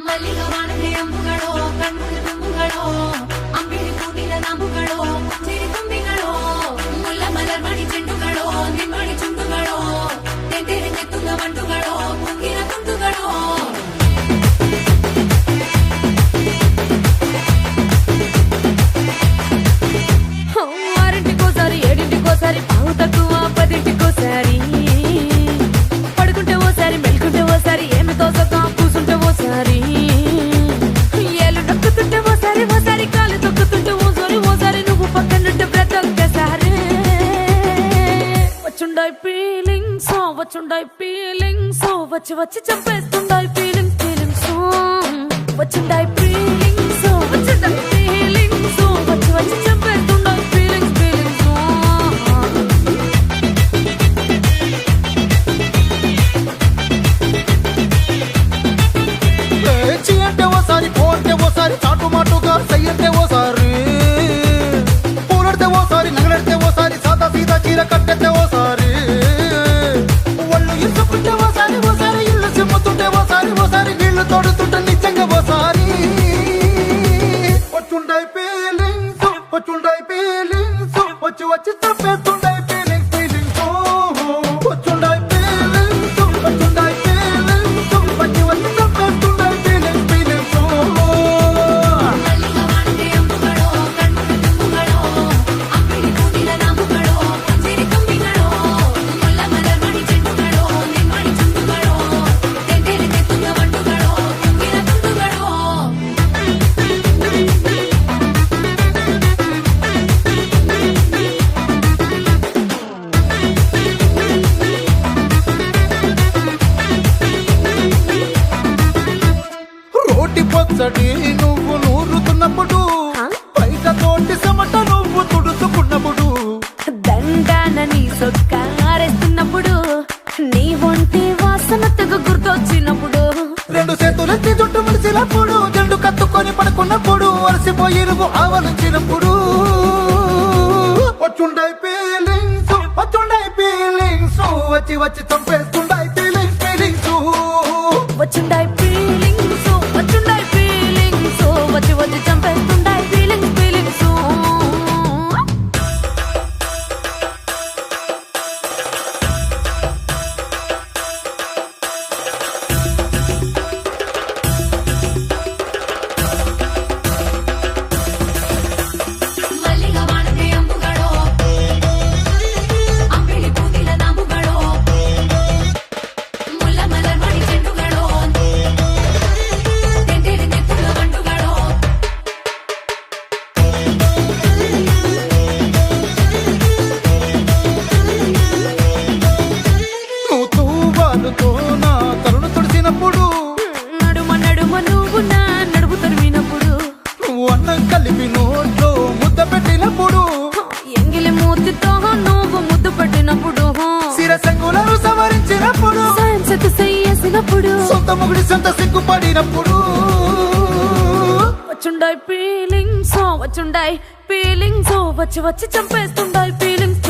ಮಲ್ಲಿಗವಾನದೆ ಅಂಬುಗಳೋ ಕಣ್ಮುಳು ತುಂಬುಗಳೋ ಅಂಬಿಳಿ ಕೂಟಿನ ನಾಂಬುಗಳೋ ಚಿರಿ ತುಂಬಿಗಳೋ ಮುಲ್ಲ ಮಲರ್ಮಣಿ ಚೆಂಡುಗಳೋ ನಿಮ್ಮಣಿ ಚುಂಡುಗಳೋ ತೆಂಡೆರೆ ನೆತ್ತುಗ ಮಂಡುಗಳೋ ಕುಂಗಿನ ತುಂಡುಗಳೋ ఆరింటికోసారి ఏడింటికోసారి పావు తక్కువ పదింటికోసారి పడుకుంటే ఓసారి మెలుకుంటే ఓసారి ఏమి తోసక కూసుంటే ఓసారి ఏళ్ళు నొక్కుతుంటే ఓసారి ఓసారి కాలు తొక్కుతుంటే ఓసారి నువ్వు పక్కనుంటే బ్రతొక్కసారి వచ్చుండాయి ఫీలింగ్స్ వచ్చి వచ్చి చంపేస్తుండాయి ఫీలింగ్స్ వచ్చుండాయి ఫీలింగ్స్ వచ్చుండాయి ఫీలింగ్స్ వచ్చి వచ్చి చంపేస్తుండాయి ఫీలింగ్స్ చీ అంటే ఓసారి పో అంటే ఓసారి చాటు మాటుగా సయ్యంటే ఓసారి పూలడితే ఓసారి నగలడితే ఓసారి సాదా సీదా చీర కట్టెత్తే ఓసారి ఒళ్ళు ఇసుకుంటే ఓసారి ఇల్లు సిమ్ముతుంటే ఓసారి నీళ్లు తోడుతుంటే నిజంగా ఓసారి వచ్చుండాయి ఫీలింగ్స్ వచ్చి వచ్చి తప్పేస్తుండాయి ఫీలింగ్స్ వచ్చుండాయి ఫీలింగ్స్ వచ్చి వచ్చి తప్పేస్తుండాయి ఫీలింగ్స్ మల్లిగవానదే అంబుಗಳೋ కಣ್ముಳು ತುಂಬುಗಳೋ అంಬಿಳಿ ಕೂಟಿನ ನಾಂಬುಗಳೋ ಚಿರಿ ತುಂಬಿಗಳೋ ಮುಲ್ಲ ಮಲರ್ಮಣಿ ಚೆಂಡುಗಳೋ ನಿಮ್ಮಣಿ ಚುಂಡುಗಳೋ ತೆಂಡೆರೆ ನೆತ್ತುಗ ಮಂಡುಗಳೋ ಕುಂಗಿನ ತುಂಡುಗಳೋ రోటి పచ్చడి నువ్వు నూరుతున్నప్పుడు బయట తోటి చెమట నువ్వు తుడుచుకున్నప్పుడు దండానని సొక్కారేస్తున్నప్పుడు నీ ఒంటి వాసన తెగ గుర్తొచ్చినప్పుడు రెండు చేతులెత్తి జుట్టు ముడిచినప్పుడు జండు కత్తుకొని పడుకున్నప్పుడు అలసిపోయి నువ్వు ఆవలించినప్పుడు వచ్చుండాయి ఫీలింగ్స్ వచ్చి వచ్చి చంపేస్తుండాయి ఫీలింగ్స్ వచ్చుండాయి ఫీలింగ్స్ వచ్చి వచ్చి చంపేస్తుండాయి ఫీలింగ్స్ మల్లిగవానదే అంబుಗಳೋ అంಬಿಳಿ ಕೂಟಿನ ನಾಂಬುಗಳೋ ಮುಲ್ಲ ಮಲರ್ಮಣಿ ಚೆಂಡುಗಳೋ ತೆಂಡೆರೆ ನೆತ್ತುಗ ಮಂಡುಗಳೋ నువ్వు తూవాలుతో నా తరుణు తుడిచినప్పుడు నడుమ నువ్వు నా నడుపు తరిమినప్పుడు నువ్వు అన్నం కలిపి నోట్లో ముద్ద పెట్టినప్పుడు ఎంగిలి మూతితో నువ్వు ముద్దు పెట్టినప్పుడు శిరసంగులను సవరించినప్పుడు సాయంసెత్తు చెయ్యేసినప్పుడు సొంత ముగుడి సొంత సిగ్గుపడినప్పుడు వచ్చుండాయి ఫీలింగ్స్ వచ్చి వచ్చి చంపేస్తుండాయి ఫీలింగ్స్